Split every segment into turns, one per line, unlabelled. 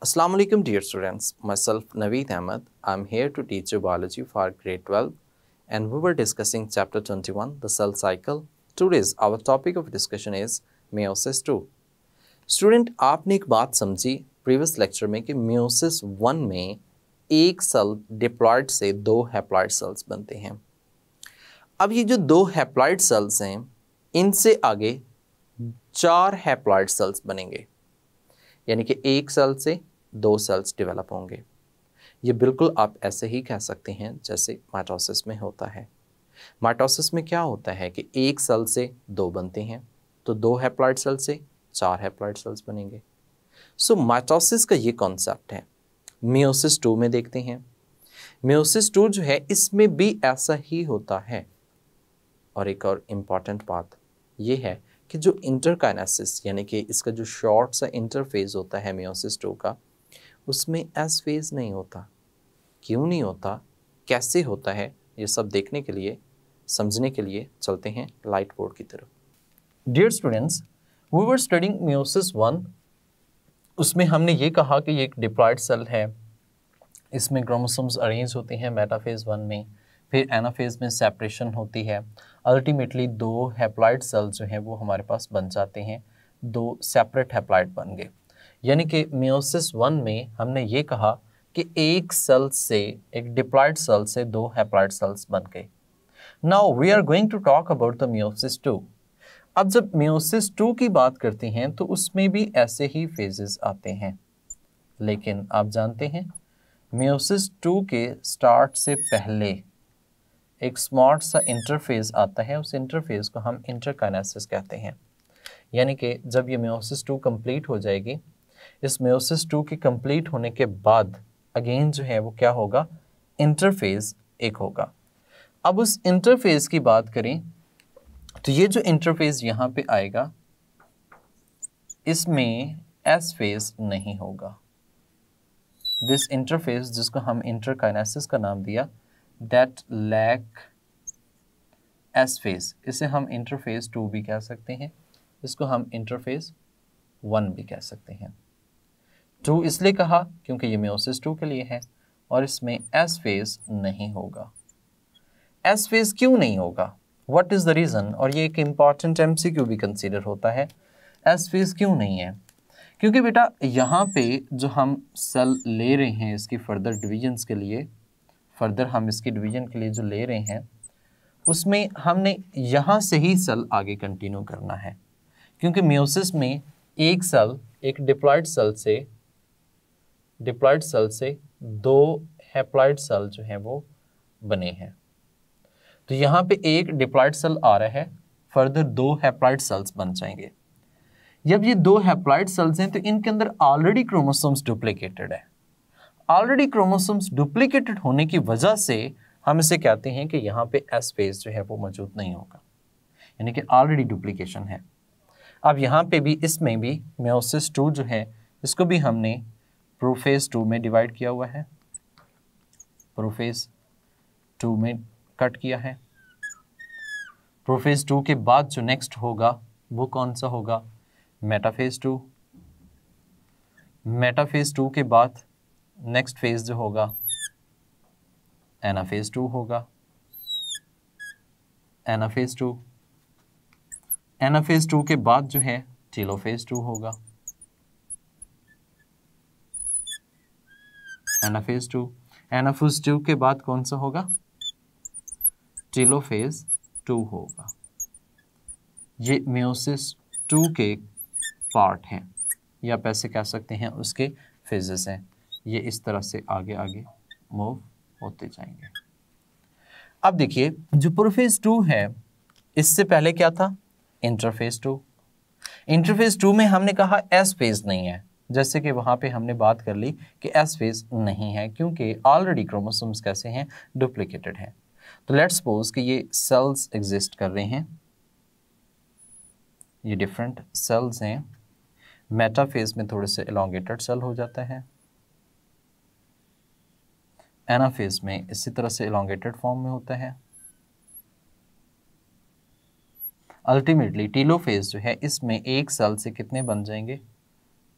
Assalamu alaikum dear students, myself Naveed Ahmed. I'm here to teach you biology for grade 12 and we were discussing chapter 21, the cell cycle. Today's our topic of discussion is meiosis 2. Student, आपने एक बात समझी previous lecture में कि meiosis 1 में एक cell diploid से दो हैप्लॉयड सेल्स बनते हैं। अब ये जो दो हैप्लॉयड सेल्स हैं इनसे आगे चार हैप्लॉयड सेल्स बनेंगे, यानी कि एक सेल से दो सेल्स डेवलप होंगे। ये बिल्कुल आप ऐसे ही कह सकते हैं जैसे माइटोसिस में होता है। माइटोसिस में क्या होता है कि एक सेल से दो बनते हैं, तो दो हैप्लॉयड सेल से चार हैप्लॉयड सेल्स बनेंगे। सो माइटोसिस का ये कॉन्सेप्ट है। मियोसिस 2 में देखते हैं। मियोसिस 2 जो है इसमें भी ऐसा ही होता है। और एक और इम्पॉर्टेंट बात ये है कि जो इंटरकाइनेसिस यानी कि इसका जो शॉर्ट सा इंटरफेज होता है मियोसिस 2 का, उसमें एस फेज नहीं होता। क्यों नहीं होता, कैसे होता है, ये सब देखने के लिए, समझने के लिए चलते हैं लाइट बोर्ड की तरफ। Dear students, we were studying meiosis 1। उसमें हमने ये कहा कि ये एक डिप्लॉयड सेल है, इसमें क्रोमोसोम्स अरेंज होते हैं मेटाफेज 1 में, फिर एनाफेज में सेपरेशन होती है। अल्टीमेटली दो हैप्लॉयड सेल्स जो हैं वो हमारे पास बन जाते हैं, दो सेपरेट हैप्लॉयड बन गए। यानी कि मियोसिस 1 में हमने ये कहा कि एक सेल से, एक डिप्लॉयड सेल से दो हैप्लॉयड सेल्स बन गए। Now we are going to talk about the meiosis 2। अब जब मियोसिस 2 की बात करते हैं तो उसमें भी ऐसे ही फेजेस आते हैं, लेकिन आप जानते हैं मियोसिस 2 के स्टार्ट से पहले एक स्मॉल सा इंटरफेज आता है। उस इंटरफेज को हम इंटरकाइनेसिस कहते हैं। यानी कि जब ये मियोसिस 2 कंप्लीट हो जाएगी, इस मियोसिस 2 के कंप्लीट होने के बाद अगेन जो है वो क्या होगा, इंटरफेज एक होगा। अब उस इंटरफेज की बात करें तो ये जो इंटरफेज यहाँ पे आएगा इसमें एस फेज नहीं होगा। दिस इंटरफेस जिसको हम इंटरकाइनेसिस का नाम दिया, दैट लैक एस फेज, इसे हम इंटरफेस 2 भी कह सकते हैं, इसको हम इंटरफेस 1 भी कह सकते हैं। 2 इसलिए कहा क्योंकि ये मियोसिस 2 के लिए है और इसमें एस फेज नहीं होगा। एस फेज क्यों नहीं होगा, व्हाट इज द रीजन, और ये एक इंपॉर्टेंट एमसीक्यू भी कंसीडर होता है। एस फेज क्यों नहीं है, क्योंकि बेटा यहाँ पे जो हम सेल ले रहे हैं इसकी फर्दर डिविजन्स के लिए, फर्दर हम इसकी डिवीजन के लिए जो ले रहे हैं उसमें हमने यहाँ से ही सेल आगे कंटिन्यू करना है। क्योंकि मियोसिस में एक सेल, एक डिप्लॉयड सेल से दो हैप्लॉयड सेल जो हैं वो बने हैं। तो यहाँ पे एक डिप्लॉयड सेल आ रहा है, फर्दर दो हैप्लॉयड सेल्स बन जाएंगे। जब ये दो हैप्लॉयड सेल्स हैं तो इनके अंदर ऑलरेडी क्रोमोसोम्स डुप्लीकेटेड है। ऑलरेडी क्रोमोसोम्स डुप्लीकेटेड होने की वजह से हम इसे कहते हैं कि यहाँ पे एस फेज जो है वो मौजूद नहीं होगा, यानी कि ऑलरेडी डुप्लीकेशन है। अब यहाँ पे भी, इसमें भी मियोसिस 2 जो है इसको भी हमने प्रोफेज 2 में डिवाइड किया हुआ है, प्रोफेज 2 में कट किया है। प्रोफेज 2 के बाद जो नेक्स्ट होगा वो कौन सा होगा, मेटाफेज 2। मेटाफेज 2 के बाद नेक्स्ट फेज जो होगा एनाफेज 2 होगा। एनाफेज 2, एनाफेज 2 के बाद जो है टेलोफेज 2 होगा। एनाफेज 2, एनाफेज 2 के बाद कौन सा होगा, टेलोफेज 2 होगा। ये मियोसिस 2 के पार्ट हैं, या आप ऐसे कह सकते हैं उसके फेजेस हैं। ये इस तरह से आगे आगे मूव होते जाएंगे। अब देखिए जो प्रोफेज 2 है इससे पहले क्या था, इंटरफेज 2। इंटरफेज 2 में हमने कहा एस फेज नहीं है, जैसे कि वहां पे हमने बात कर ली कि एस फेज नहीं है क्योंकि ऑलरेडी क्रोमोसोम्स कैसे हैं, डुप्लीकेटेड हैं। तो लेट्स सपोज कि ये सेल्स एग्जिस्ट कर रहे हैं, ये डिफरेंट सेल्स हैं। मेटाफेज में थोड़े से एलोंगेटेड सेल हो जाता है, एनाफेज में इसी तरह से एलोंगेटेड फॉर्म में होता है। अल्टीमेटली टेलोफेज जो है इसमें एक सेल से कितने बन जाएंगे,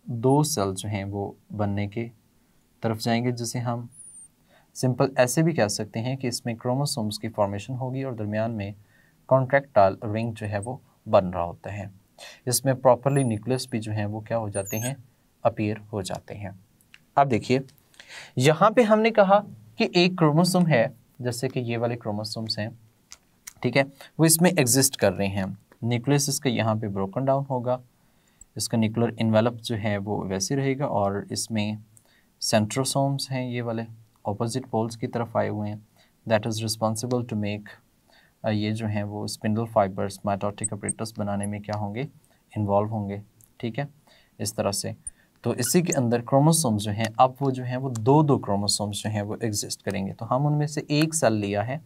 दो सेल जो हैं वो बनने के तरफ जाएंगे, जिसे हम सिंपल ऐसे भी कह सकते हैं कि इसमें क्रोमोसोम्स की फॉर्मेशन होगी और दरमियान में कॉन्ट्रैक्टाइल रिंग जो है वो बन रहा होता है। इसमें प्रॉपरली न्यूक्लियस भी जो है वो क्या हो जाते हैं, अपीयर हो जाते हैं। अब देखिए यहाँ पे हमने कहा कि एक क्रोमोसोम है, जैसे कि ये वाले क्रोमोसोम्स हैं, ठीक है, वो इसमें एग्जिस्ट कर रहे हैं। न्यूक्लियस इसका यहाँ पे ब्रोकन डाउन होगा, इसका न्यूक्लियर इन्वेलप जो है वो वैसे रहेगा, और इसमें सेंट्रोसोम्स हैं, ये वाले ऑपोजिट पोल्स की तरफ आए हुए हैं, that is responsible to make, ये जो हैं वो स्पिंडल फाइबर्स माइटोटिक अपरेटस बनाने में क्या होंगे, इन्वॉल्व होंगे, ठीक है, इस तरह से। तो इसी के अंदर क्रोमोसोम्स जो हैं, अब वो जो हैं वो दो दो क्रोमोसोम्स जो हैं वो एग्जिस्ट करेंगे। तो हम उनमें से एक सेल लिया है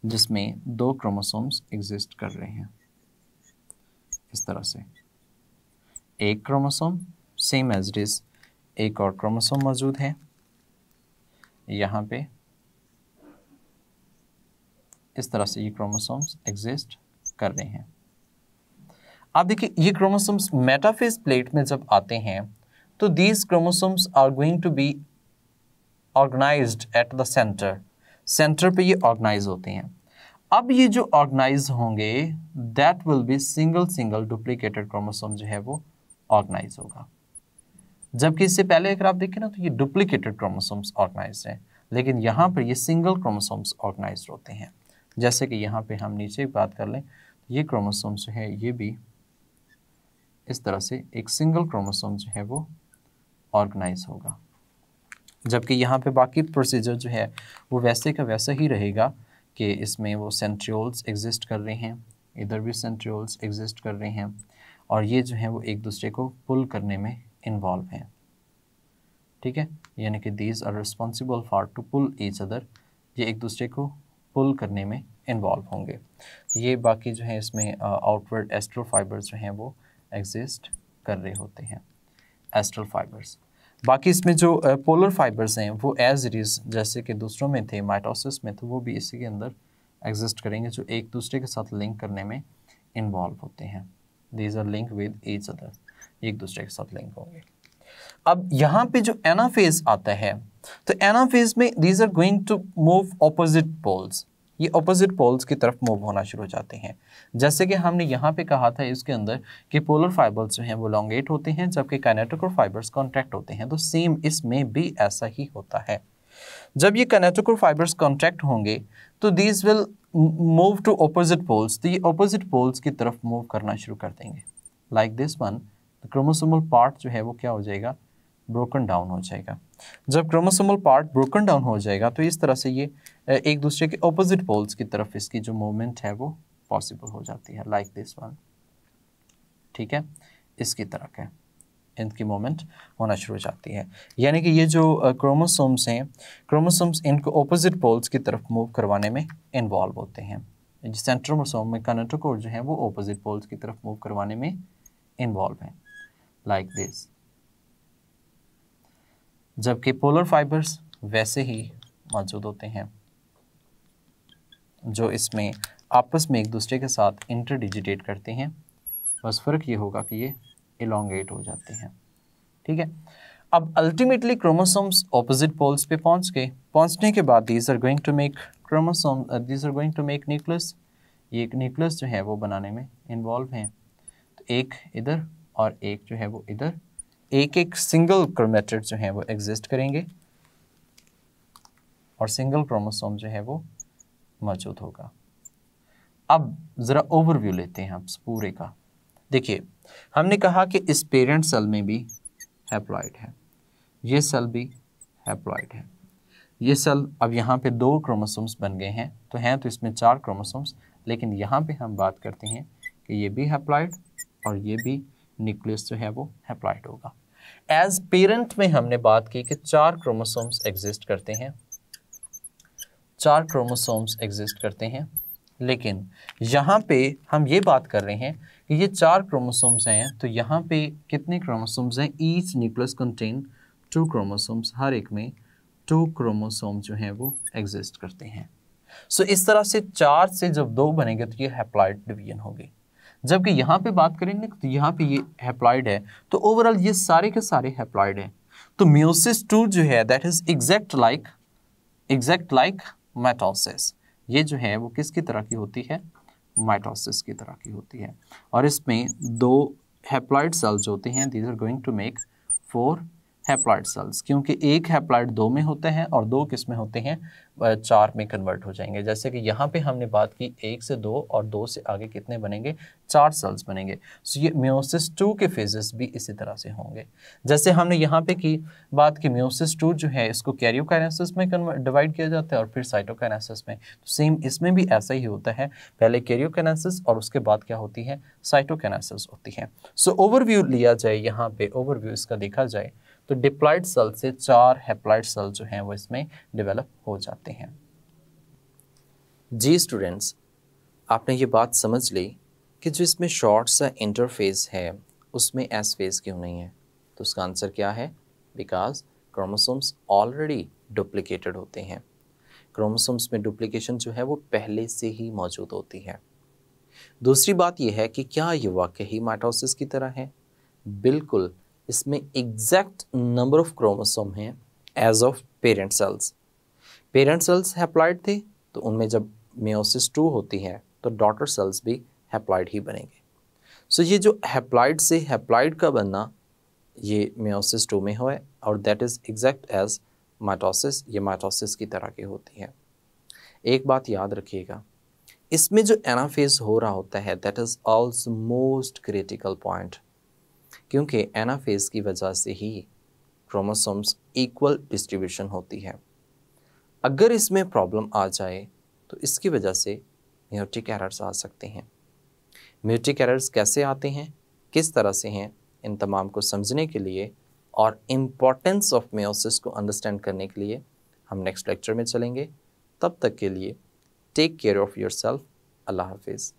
जिसमें दो क्रोमोसोम्स एग्जिस्ट कर रहे हैं, इस तरह से एक chromosome same as it is, एक और क्रोमोसोम मौजूद है यहाँ पे, इस तरह से ये क्रोमोसोम्स एग्जिस्ट कर रहे हैं। अब देखिए ये क्रोमोसोम्स मेटाफेज प्लेट में जब आते हैं तो these chromosomes are going to be organised at the centre, centre पे ये ऑर्गेनाइज होते हैं। अब ये जो ऑर्गेनाइज होंगे that will be single duplicated chromosome जो है वो ऑर्गेनाइज होगा, जबकि इससे पहले अगर आप देखें ना तो ये डुप्लीकेटेड क्रोमोसोम्स ऑर्गेनाइज हैं, लेकिन यहाँ पर ये सिंगल क्रोमोसोम्स ऑर्गेनाइज होते हैं। जैसे कि यहाँ पे हम नीचे बात कर लें, ये क्रोमोसोम्स जो है ये भी इस तरह से एक सिंगल क्रोमोसोम जो है वो ऑर्गेनाइज होगा, जबकि यहाँ पे बाकी प्रोसीजर जो है वो वैसे का वैसा ही रहेगा कि इसमें वो सेंट्रियोल्स एग्जिस्ट कर रहे हैं, इधर भी सेंट्रियोल्स एग्जिस्ट कर रहे हैं, और ये जो है वो एक दूसरे को पुल करने में इन्वॉल्व हैं, ठीक है, यानी कि these are responsible for to pull each other, ये एक दूसरे को पुल करने में इन्वॉल्व होंगे। ये बाकी जो है इसमें आउटवर्ड एस्ट्रल फाइबर्स जो हैं वो एग्जिस्ट कर रहे होते हैं, एस्ट्रल फाइबर्स। बाकी इसमें जो पोलर फाइबर्स हैं वो एज इट इज़ जैसे कि दूसरों में थे माइटोसिस में, तो वो भी इसी के अंदर एग्जिस्ट करेंगे, जो एक दूसरे के साथ लिंक करने में इन्वॉल्व होते हैं। These are link with each other, एक दूसरे के साथ लिंक होंगे। अब यहाँ पे जो एनाफेज आता है, तो एनाफेज में these are going to move opposite poles, ये ऑपोजिट पोल्स की तरफ मूव होना शुरू हो जाते हैं। जैसे कि हमने यहाँ पे कहा था इसके अंदर कि पोलर फाइबर्स जो हैं वो लॉन्गेट होते हैं, जबकि काइनेटोकोर फाइबर्स कॉन्ट्रैक्ट होते हैं, तो सेम इसमें भी ऐसा ही होता है। जब ये काइनेटोकोर फाइबर्स कॉन्ट्रैक्ट होंगे तो these will move to opposite poles, तो ये ऑपोजिट पोल्स की तरफ मूव करना शुरू कर देंगे, like this one. Chromosomal part जो है वो क्या हो जाएगा, ब्रोकन डाउन हो जाएगा। जब क्रोमोसोमल पार्ट ब्रोकन डाउन हो जाएगा तो इस तरह से ये एक दूसरे के ऑपोजिट पोल्स की तरफ इसकी जो मूवमेंट है वो पॉसिबल हो जाती है, लाइक दिस वन, ठीक है, इसकी तरह का इनकी मूवमेंट होना शुरू हो जाती है। यानी कि ये जो क्रोमोसोम्स हैं, क्रोमोसोम्स इनको ऑपोजिट पोल्स की तरफ मूव करवाने में इन्वॉल्व होते हैं। सेंट्रोमोसोम में काइनेटोकोर जो है वो ऑपोजिट पोल्स की तरफ मूव करवाने में इन्वॉल्व है, लाइक दिस। जबकि पोलर फाइबर्स वैसे ही मौजूद होते हैं, जो इसमें आपस में एक दूसरे के साथ इंटरडिजिटेट करते हैं, बस फ़र्क ये होगा कि ये इलोंगेट हो जाते हैं, ठीक है। अब अल्टीमेटली क्रोमोसोम्स ऑपोजिट पोल्स पे पहुंच गए, पहुंचने के बाद these are going to make chromosome, these are going to make nucleus, ये एक न्यूक्लियस जो है वो बनाने में इन्वॉल्व हैं। तो एक इधर और एक जो है वो इधर, एक एक सिंगल क्रोमेटिड जो है वो एग्जिस्ट करेंगे और सिंगल क्रोमोसोम जो है वो मौजूद होगा। अब ज़रा ओवरव्यू लेते हैं आप पूरे का। देखिए हमने कहा कि इस पेरेंट सेल में भी हैप्लॉइड है, ये सेल भी हैप्लॉइड है, ये सेल अब यहाँ पे दो क्रोमोसोम्स बन गए हैं, तो हैं तो इसमें 4 क्रोमोसोम्स, लेकिन यहाँ पे हम बात करते हैं कि ये भी हैप्लॉइड और ये भी न्यूक्लियस जो है वो हैप्लॉइड होगा। एज पेरेंट में हमने बात की कि 4 क्रोमोसोम्स एग्जिस्ट करते हैं, 4 क्रोमोसोम्स एग्जिस्ट करते हैं, लेकिन यहाँ पे हम ये बात कर रहे हैं कि ये 4 क्रोमोसोम्स हैं, तो यहाँ पे कितने क्रोमोसोम्स हैं, ईच न्यूक्लियस कंटेन 2 क्रोमोसोम्स, हर एक में 2 क्रोमोसोम जो हैं वो एग्जिस्ट करते हैं। सो इस तरह से 4 से जब 2 बनेंगे तो ये हैप्लॉइड डिवीजन होगी। जबकि यहाँ पे बात करेंगे तो यहाँ पे ये हैप्लॉइड है, तो ओवरऑल ये सारे के सारे हैप्लॉइड हैं। तो मियोसिस 2 जो है that is exact like mitosis. ये जो है वो किसकी तरह की होती है? माइटोसिस की तरह की होती है। और इसमें 2 हैप्लॉइड सेल्स होते हैं, these are going to make 4 haploid cells, क्योंकि एक हैप्लॉइड 2 में होते हैं और 2 किस में होते हैं? 4 में कन्वर्ट हो जाएंगे। जैसे कि यहाँ पे हमने बात की 1 से 2 और 2 से आगे कितने बनेंगे? 4 सेल्स बनेंगे। सो ये मियोसिस 2 के फेजेस भी इसी तरह से होंगे। जैसे हमने यहाँ पे की बात की मियोसिस 2 जो है इसको कैरियोकाइनेसिस में डिवाइड किया जाता है और फिर साइटोकाइनेसिस में। तो सेम इसमें भी ऐसा ही होता है, पहले कैरियोकाइनेसिस और उसके बाद क्या होती है? साइटोकाइनेसिस होती है। सो ओवरव्यू लिया जाए, यहाँ पे ओवरव्यू इसका देखा जाए तो डिप्लॉइड सेल से 4 हैप्लॉइड सेल जो हैं वो इसमें डेवलप हो जाते हैं। जी स्टूडेंट्स, आपने ये बात समझ ली कि जो इसमें शॉर्ट सा इंटरफेस है उसमें एस फेज क्यों नहीं है? तो उसका आंसर क्या है? बिकॉज क्रोमोसोम्स ऑलरेडी डुप्लीकेटेड होते हैं। क्रोमोसोम्स में डुप्लीकेशन जो है वो पहले से ही मौजूद होती है। दूसरी बात यह है कि क्या ये वाकई माइटोसिस की तरह है? बिल्कुल, इसमें एग्जैक्ट नंबर ऑफ क्रोमोसोम हैं as of parent cells. Parent cells haploid थे, तो उनमें जब मियोसिस 2 होती है तो डॉटर सेल्स भी हैप्लॉइड ही बनेंगे। सो ये जो हैप्लॉइड से हैप्लॉइड का बनना ये मियोसिस 2 में है और that is exact as mitosis. ये माइटोसिस की तरह की होती है। एक बात याद रखिएगा, इसमें जो एनाफेज हो रहा होता है that is also most critical point, क्योंकि एनाफेज की वजह से ही क्रोमोसोम्स इक्वल डिस्ट्रीब्यूशन होती है। अगर इसमें प्रॉब्लम आ जाए तो इसकी वजह से म्यूटिक एरर्स आ सकते हैं। म्यूटिक एरर्स कैसे आते हैं, किस तरह से हैं, इन तमाम को समझने के लिए और इम्पॉर्टेंस ऑफ मियोसिस को अंडरस्टैंड करने के लिए हम नेक्स्ट लेक्चर में चलेंगे। तब तक के लिए टेक केयर ऑफ़ योरसेल्फ। अल्लाह हाफिज़।